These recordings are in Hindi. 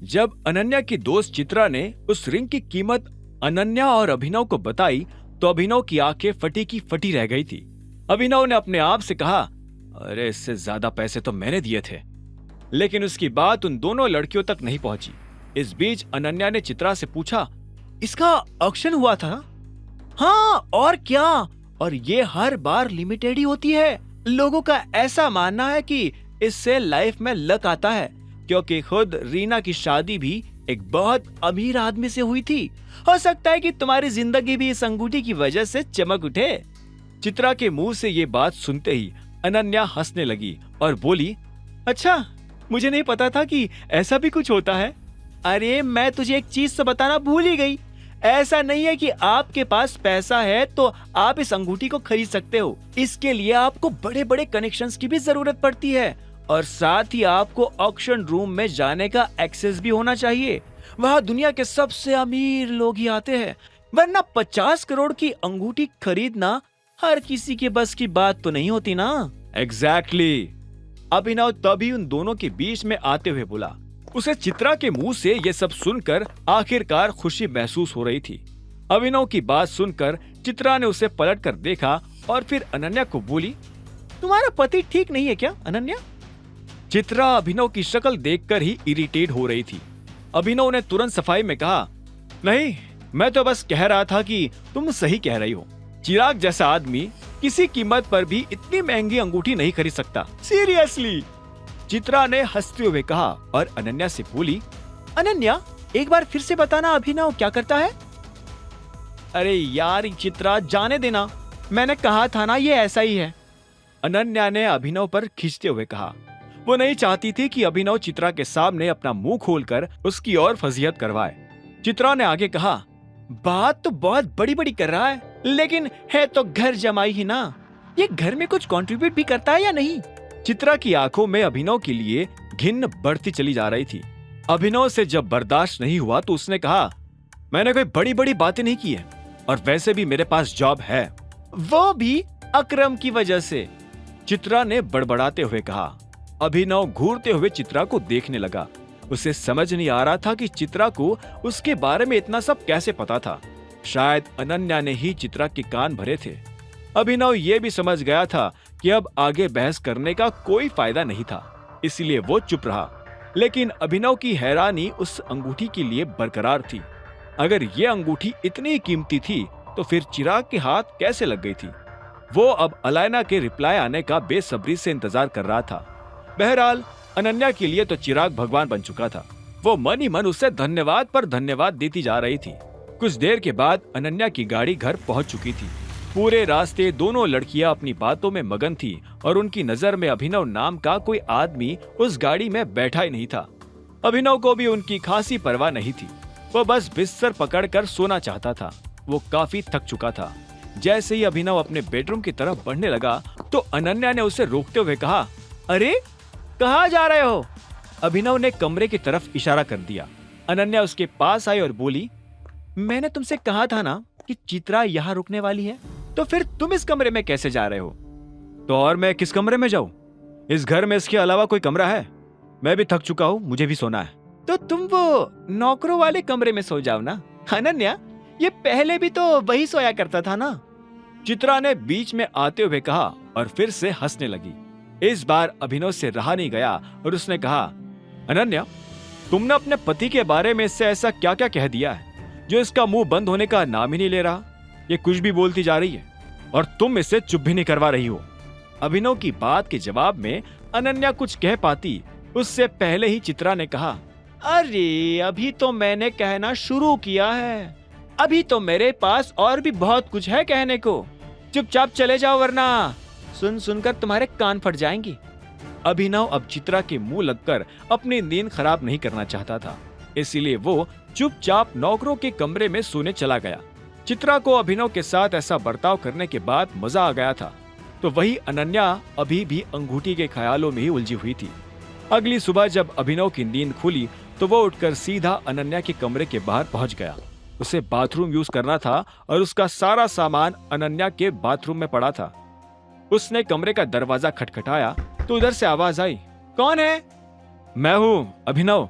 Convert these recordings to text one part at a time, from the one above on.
जब अनन्या की दोस्त चित्रा ने उस रिंग की कीमत अनन्या और अभिनव को बताई तो अभिनव की आंखें फटी की फटी रह गई थी। अभिनव ने अपने आप से कहा, अरे इससे ज्यादा पैसे तो मैंने दिए थे। लेकिन उसकी बात उन दोनों लड़कियों तक नहीं पहुंची। इस बीच अनन्या ने चित्रा से पूछा, इसका ऑक्शन हुआ था? हाँ और क्या, और ये हर बार लिमिटेड ही होती है। लोगों का ऐसा मानना है कि इससे लाइफ में लक आता है, क्योंकि खुद रीना की शादी भी एक बहुत अमीर आदमी से हुई थी। हो सकता है कि तुम्हारी जिंदगी भी इस अंगूठी की वजह से चमक उठे। चित्रा के मुंह से ये बात सुनते ही अनन्या हंसने लगी और बोली, अच्छा मुझे नहीं पता था कि ऐसा भी कुछ होता है। अरे मैं तुझे एक चीज तो बताना भूल ही गई। ऐसा नहीं है कि आपके पास पैसा है तो आप इस अंगूठी को खरीद सकते हो। इसके लिए आपको बड़े बड़े कनेक्शंस की भी जरूरत पड़ती है, और साथ ही आपको ऑक्शन रूम में जाने का एक्सेस भी होना चाहिए। वहाँ दुनिया के सबसे अमीर लोग ही आते हैं, वरना 50 करोड़ की अंगूठी खरीदना हर किसी के बस की बात तो नहीं होती ना। एग्जैक्टली। अभिनव तभी उन दोनों के बीच में आते हुए बोला। उसे चित्रा के मुंह से ये सब सुनकर आखिरकार खुशी महसूस हो रही थी। अभिनव की बात सुनकर चित्रा ने उसे पलट कर देखा और फिर अनन्या को बोली, तुम्हारा पति ठीक नहीं है क्या अनन्या? चित्रा अभिनव की शक्ल देखकर ही इरिटेट हो रही थी। अभिनव ने तुरंत सफाई में कहा, नहीं मैं तो बस कह रहा था कि तुम सही कह रही हो। चिराग जैसा आदमी किसी कीमत पर भी इतनी महंगी अंगूठी नहीं खरीद सकता, सीरियसली। चित्रा ने हंसते हुए कहा और अनन्या से बोली, अनन्या एक बार फिर से बताना अभिनव क्या करता है? अरे यार चित्रा जाने देना, मैंने कहा था ना ये ऐसा ही है। अनन्या ने अभिनव पर खींचते हुए कहा। वो नहीं चाहती थी कि अभिनव चित्रा के सामने अपना मुंह खोलकर उसकी और फजीहत करवाए। चित्रा ने आगे कहा, बात तो बहुत बड़ी बड़ी कर रहा है, लेकिन है तो घर जमाई ही ना। ये घर में कुछ कंट्रीब्यूट भी करता है या नहीं? चित्रा की आंखों में अभिनव के लिए घिन बढ़ती चली जा रही थी। अभिनव से जब बर्दाश्त नहीं हुआ तो उसने कहा, मैंने कोई बड़ी बड़ी बातें नहीं की है, और वैसे भी मेरे पास जॉब है, वो भी अकरम की वजह से। चित्रा ने बड़बड़ाते हुए कहा। अभिनव घूरते हुए चित्रा को देखने लगा। उसे समझ नहीं आ रहा था कि चित्रा को उसके बारे में इतना सब कैसे पता था। शायद अनन्या ने ही चित्रा के कान भरे थे। अभिनव ये भी समझ गया था कि अब आगे बहस करने का कोई फायदा नहीं था, इसलिए वो चुप रहा। लेकिन अभिनव की हैरानी उस अंगूठी के लिए बरकरार थी। अगर ये अंगूठी इतनी कीमती थी तो फिर चिराग के हाथ कैसे लग गई थी? वो अब अलायना के रिप्लाई आने का बेसब्री से इंतजार कर रहा था। बहरहाल अनन्या के लिए तो चिराग भगवान बन चुका था। वो मन ही मन उसे धन्यवाद पर धन्यवाद देती जा रही थी। कुछ देर के बाद अनन्या की गाड़ी घर पहुंच चुकी थी। पूरे रास्ते दोनों लड़कियां अपनी बातों में मगन थी और उनकी नजर में अभिनव नाम का कोई आदमी उस गाड़ी में बैठा ही नहीं था। अभिनव को भी उनकी खासी परवाह नहीं थी। वो बस बिस्तर पकड़कर सोना चाहता था। वो काफी थक चुका था। जैसे ही अभिनव अपने बेडरूम की तरफ बढ़ने लगा तो अनन्या ने उसे रोकते हुए कहा, अरे कहाँ जा रहे हो? अभिनव ने कमरे की तरफ इशारा कर दिया। अनन्या उसके पास आई और बोली, मैंने तुमसे कहा था ना कि चित्रा यहाँ रुकने वाली है, तो फिर तुम इस कमरे में कैसे जा रहे हो? तो और मैं किस कमरे में जाऊं? इस घर में इसके अलावा कोई कमरा है? मैं भी थक चुका हूँ, मुझे भी सोना है। तो तुम वो नौकरों वाले कमरे में सो जाओ ना। अनन्या ये पहले भी तो वही सोया करता था ना। चित्रा ने बीच में आते हुए कहा और फिर से हंसने लगी। इस बार अभिनव से रहा नहीं गया और उसने कहा, अनन्या तुमने अपने पति के बारे में इससे ऐसा क्या क्या कह दिया है जो इसका मुंह बंद होने का नाम ही नहीं ले रहा? ये कुछ भी बोलती जा रही है और तुम इसे चुप भी नहीं करवा रही हो। अभिनव की बात के जवाब में अनन्या कुछ कह पाती उससे पहले ही चित्रा ने कहा, अरे अभी तो मैंने कहना शुरू किया है, अभी तो मेरे पास और भी बहुत कुछ है कहने को। चुपचाप चले जाओ वरना सुन सुनकर तुम्हारे कान फट जाएंगे। अभिनव अब चित्रा के मुंह लगकर अपनी नींद खराब नहीं करना चाहता था, इसीलिए वो चुपचाप नौकरों के कमरे में सोने चला गया। चित्रा को अभिनव के साथ ऐसा बर्ताव करने के बाद मजा आ गया था, तो वही अनन्या अभी भी अंगूठी के ख्यालों में ही उलझी हुई थी। अगली सुबह जब अभिनव की नींद खुली तो वो उठकर सीधा अनन्या के कमरे के बाहर पहुंच गया। उसे बाथरूम यूज करना था और उसका सारा सामान अनन्या के बाथरूम में पड़ा था। उसने कमरे का दरवाजा खटखटाया तो उधर से आवाज आई, कौन है? मैं हूँ अभिनव।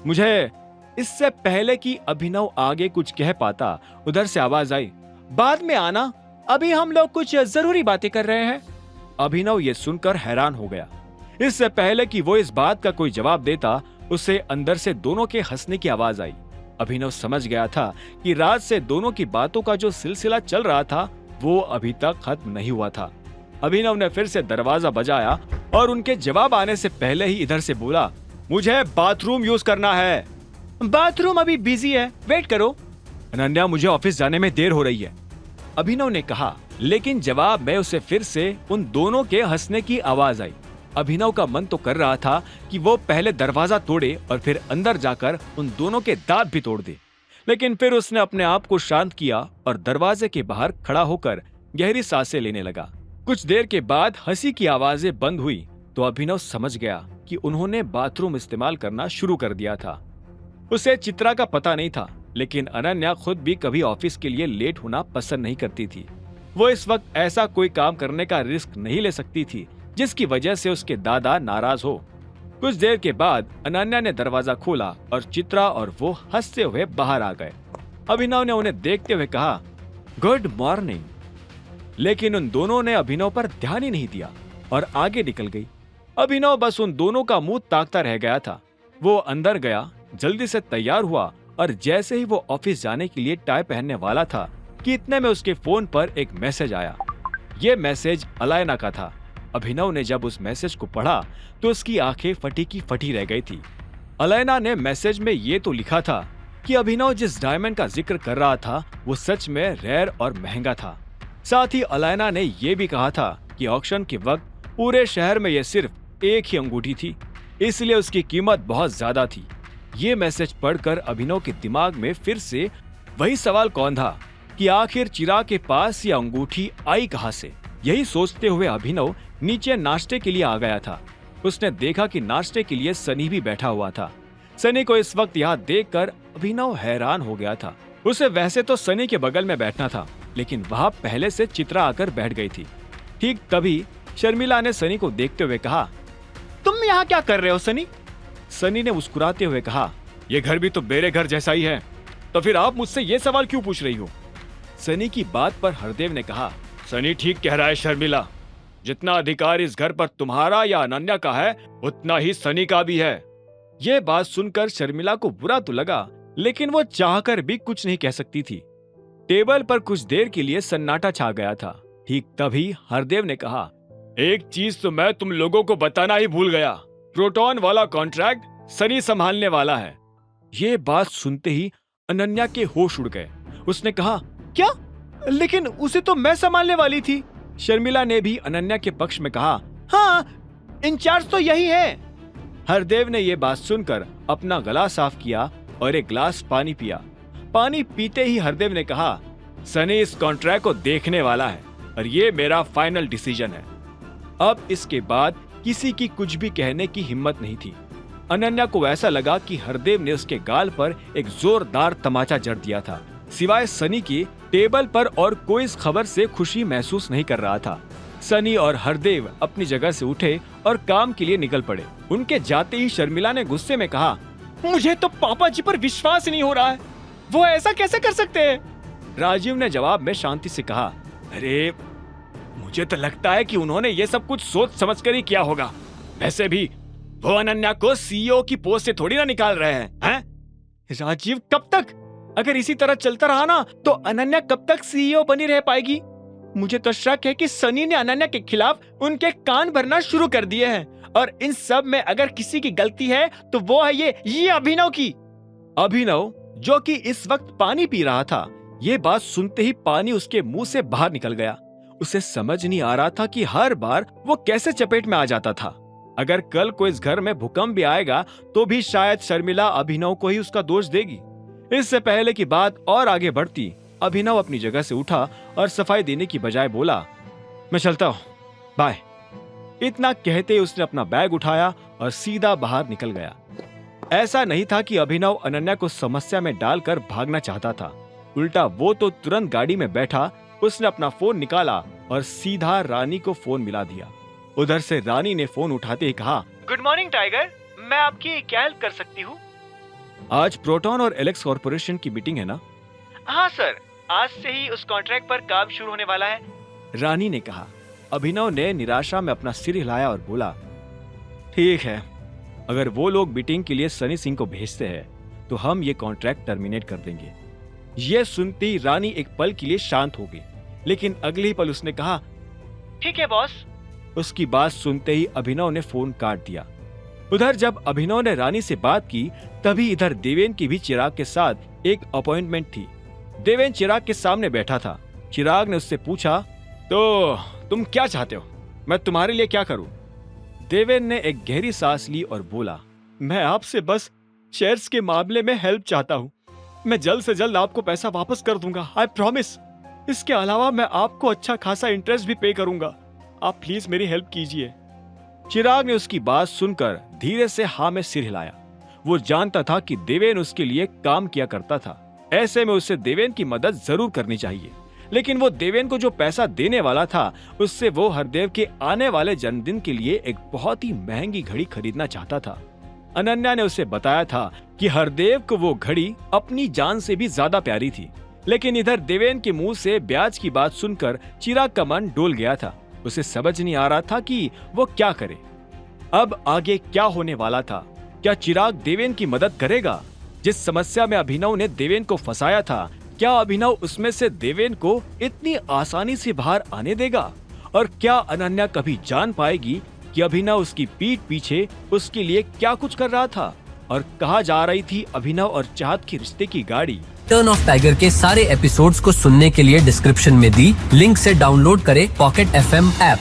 मुझे इससे पहले कि अभिनव आगे कुछ कह पाता, उधर से आवाज आई, बाद में आना, अभी हम लोग कुछ जरूरी बातें कर रहे हैं। अभिनव ये सुनकर हैरान हो गया। इससे पहले कि वो इस बात का कोई जवाब देता, उसे अंदर से दोनों के हंसने की आवाज आई। अभिनव समझ गया था कि रात से दोनों की बातों का जो सिलसिला चल रहा था वो अभी तक खत्म नहीं हुआ था। अभिनव ने फिर से दरवाजा बजाया और उनके जवाब आने से पहले ही इधर से बोला, मुझे बाथरूम यूज करना है। बाथरूम अभी बिजी है, वेट करो। अनन्या, मुझे ऑफिस जाने में देर हो रही है, अभिनव ने कहा, लेकिन जवाब में उसे फिर से उन दोनों के हंसने की आवाज आई। अभिनव का मन तो कर रहा था कि वो पहले दरवाजा तोड़े और फिर अंदर जाकर उन दोनों के दांत भी तोड़ दे, लेकिन फिर उसने अपने आप को शांत किया और दरवाजे के बाहर खड़ा होकर गहरी सांसें लेने लगा। कुछ देर के बाद हंसी की आवाजें बंद हुई तो अभिनव समझ गया कि उन्होंने बाथरूम इस्तेमाल करना शुरू कर दिया था। उसे चित्रा का पता नहीं था, लेकिन अनन्या खुद भी कभी ऑफिस के लिए लेट होना पसंद नहीं करती थी। वो इस वक्त ऐसा कोई काम करने का रिस्क नहीं ले सकती थी जिसकी वजह से उसके दादा नाराज हो। कुछ देर के बाद अनन्या ने दरवाजा खोला और चित्रा और वो हंसते हुए बाहर आ गए। अभिनव ने उन्हें देखते हुए कहा, गुड मॉर्निंग, लेकिन उन दोनों ने अभिनव पर ध्यान ही नहीं दिया और आगे निकल गई। अभिनव बस उन दोनों का मुंह ताकता रह गया था। वो अंदर गया, जल्दी से तैयार हुआ और जैसे ही वो ऑफिस जाने के लिए टाई पहनने वाला था कि इतने में उसके फोन पर एक मैसेज आया। ये मैसेज अलायना का था। अभिनव ने जब उस मैसेज को पढ़ा तो उसकी आंखें फटी की फटी रह गई थी। अलायना ने मैसेज में ये तो लिखा था कि अभिनव जिस डायमंड का जिक्र कर रहा था वो सच में रेयर और महंगा था। साथ ही अलायना ने यह भी कहा था कि ऑक्शन के वक्त पूरे शहर में यह सिर्फ एक ही अंगूठी थी, इसलिए उसकी कीमत बहुत ज्यादा थी। ये मैसेज पढ़कर अभिनव के दिमाग में फिर से वही सवाल कौन था कि आखिर चिराग के पास ये अंगूठी आई कहां से। यही सोचते हुए अभिनव नीचे नाश्ते के लिए आ गया था। उसने देखा कि नाश्ते के लिए सनी भी बैठा हुआ था। सनी को इस वक्त यहाँ देखकर अभिनव हैरान हो गया था। उसे वैसे तो सनी के बगल में बैठना था, लेकिन वहाँ पहले से चित्रा आकर बैठ गई थी। ठीक तभी शर्मिला ने सनी को देखते हुए कहा, तुम यहाँ क्या कर रहे हो सनी? सनी ने मुस्कुराते हुए कहा, ये घर भी तो मेरे घर जैसा ही है, तो फिर आप मुझसे ये सवाल क्यों पूछ रही हो? सनी की बात पर हरदेव ने कहा, सनी ठीक कह रहा है शर्मिला, जितना अधिकार इस घर पर तुम्हारा या अनन्या का है उतना ही सनी का भी है। ये बात सुनकर शर्मिला को बुरा तो लगा, लेकिन वो चाहकर भी कुछ नहीं कह सकती थी। टेबल पर कुछ देर के लिए सन्नाटा छा गया था। ठीक तभी हरदेव ने कहा, एक चीज तो मैं तुम लोगों को बताना ही भूल गया, प्रोटॉन वाला कॉन्ट्रैक्ट सनी संभालने वाला है। ये बात सुनते ही अनन्या के होश उड़ गए। उसने कहा, क्या? लेकिन उसे तो मैं संभालने वाली थी। शर्मिला ने भी अनन्या के पक्ष में कहा, हाँ, इंचार्ज तो यही है। हरदेव ने ये बात सुनकर अपना गला साफ किया और एक गिलास पानी पिया। पानी पीते ही हरदेव ने कहा, सनी इस कॉन्ट्रैक्ट को देखने वाला है और ये मेरा फाइनल डिसीजन है। अब इसके बाद किसी की कुछ भी कहने की हिम्मत नहीं थी। अनन्या को ऐसा लगा कि हरदेव ने उसके गाल पर एक जोरदार तमाचा जड़ दिया था। सिवाय सनी की टेबल पर और कोई इस खबर से खुशी महसूस नहीं कर रहा था। सनी और हरदेव अपनी जगह से उठे और काम के लिए निकल पड़े। उनके जाते ही शर्मिला ने गुस्से में कहा, मुझे तो पापा जी पर विश्वास नहीं हो रहा है, वो ऐसा कैसे कर सकते हैं? राजीव ने जवाब में शांति से कहा, अरे मुझे तो लगता है कि उन्होंने ये सब कुछ सोच समझ कर ही किया होगा। वैसे भी वो अनन्या को सीईओ की पोस्ट से थोड़ी ना निकाल रहे हैं? राजीव, कब तक? अगर इसी तरह चलता रहा ना तो अनन्या कब तक सीईओ बनी रह पाएगी? मुझे तो शक है कि सनी ने अनन्या के खिलाफ उनके कान भरना शुरू कर दिए हैं, और इन सब में अगर किसी की गलती है तो वो है ये अभिनव की। अभिनव, जो कि इस वक्त पानी पी रहा था, ये बात सुनते ही पानी उसके मुंह से बाहर निकल गया। उसे समझ नहीं आ रहा था कि हर बार वो कैसे चपेट में आ जाता था। अगर कल को इस घर में भूकंप भी आएगा तो भी शायद शर्मिला अभिनव को ही उसका दोष देगी। इससे पहले कि बात और आगे बढ़ती, अभिनव अपनी जगह से उठा और सफाई देने की बजाय बोला, मैं चलता हूँ, बाय। इतना कहते उसने अपना बैग उठाया और सीधा बाहर निकल गया। ऐसा नहीं था कि अभिनव अनन्या को समस्या में डालकर भागना चाहता था, उल्टा वो तो तुरंत गाड़ी में बैठा, उसने अपना फोन निकाला और सीधा रानी को फोन मिला दिया। उधर से रानी ने फोन उठाते ही कहा, गुड मॉर्निंग टाइगर, मैं आपकी क्या हेल्प कर सकती हूँ? आज प्रोटॉन और एलेक्स कॉर्पोरेशन की मीटिंग है ना? हाँ सर, आज से ही उस कॉन्ट्रैक्ट पर काम शुरू होने वाला है। रानी ने कहा। अभिनव ने निराशा में अपना सिर हिलाया और बोला, ठीक है, अगर वो लोग मीटिंग के लिए सनी सिंह को भेजते हैं तो हम ये कॉन्ट्रैक्ट टर्मिनेट कर देंगे। यह सुनती रानी एक पल के लिए शांत हो गई, लेकिन अगले ही पल उसने कहा, ठीक है बॉस। उसकी बात सुनते ही अभिनव ने फोन काट दिया। उधर जब अभिनव ने रानी से बात की, तभी इधर देवेन की भी चिराग के साथ एक अपॉइंटमेंट थी। देवेन चिराग के सामने बैठा था। चिराग ने उससे पूछा, तो तुम क्या चाहते हो? मैं तुम्हारे लिए क्या करूं? देवेन ने एक गहरी सांस ली और बोला, मैं आपसे बस शेयर्स के मामले में हेल्प चाहता हूं। मैं जल्द से जल्द आपको पैसा वापस कर दूंगा, आई प्रॉमिस। इसके अलावा मैं आपको अच्छा खासा इंटरेस्ट भी पे करूंगा। आप प्लीज मेरी हेल्प कीजिए। चिराग ने उसकी बात सुनकर धीरे से हाँ में सिर हिलाया। वो जानता था कि देवेन उसके लिए काम किया करता था, ऐसे में उसे देवेन की मदद जरूर करनी चाहिए। लेकिन वो देवेन को जो पैसा देने वाला था, उससे वो हरदेव के आने वाले जन्मदिन के लिए एक बहुत ही महंगी घड़ी खरीदना चाहता था। अनन्या ने उसे बताया था कि हरदेव को वो घड़ी अपनी जान से भी ज्यादा प्यारी थी। लेकिन इधर देवेन के मुंह से ब्याज की बात सुनकर चिराग का मन डोल गया था। उसे समझ नहीं आ रहा था कि वो क्या करे। अब आगे क्या होने वाला था? क्या चिराग देवेन की मदद करेगा? जिस समस्या में अभिनव ने देवेन को फंसाया था, क्या अभिनव उसमें से देवेन को इतनी आसानी से बाहर आने देगा? और क्या अनन्या कभी जान पाएगी कि अभिनव उसकी पीठ पीछे उसके लिए क्या कुछ कर रहा था? और कहाँ जा रही थी अभिनव और चाहत के रिश्ते की गाड़ी? टर्न ऑफ टाइगर के सारे एपिसोड्स को सुनने के लिए डिस्क्रिप्शन में दी लिंक से डाउनलोड करें पॉकेट FM ऐप।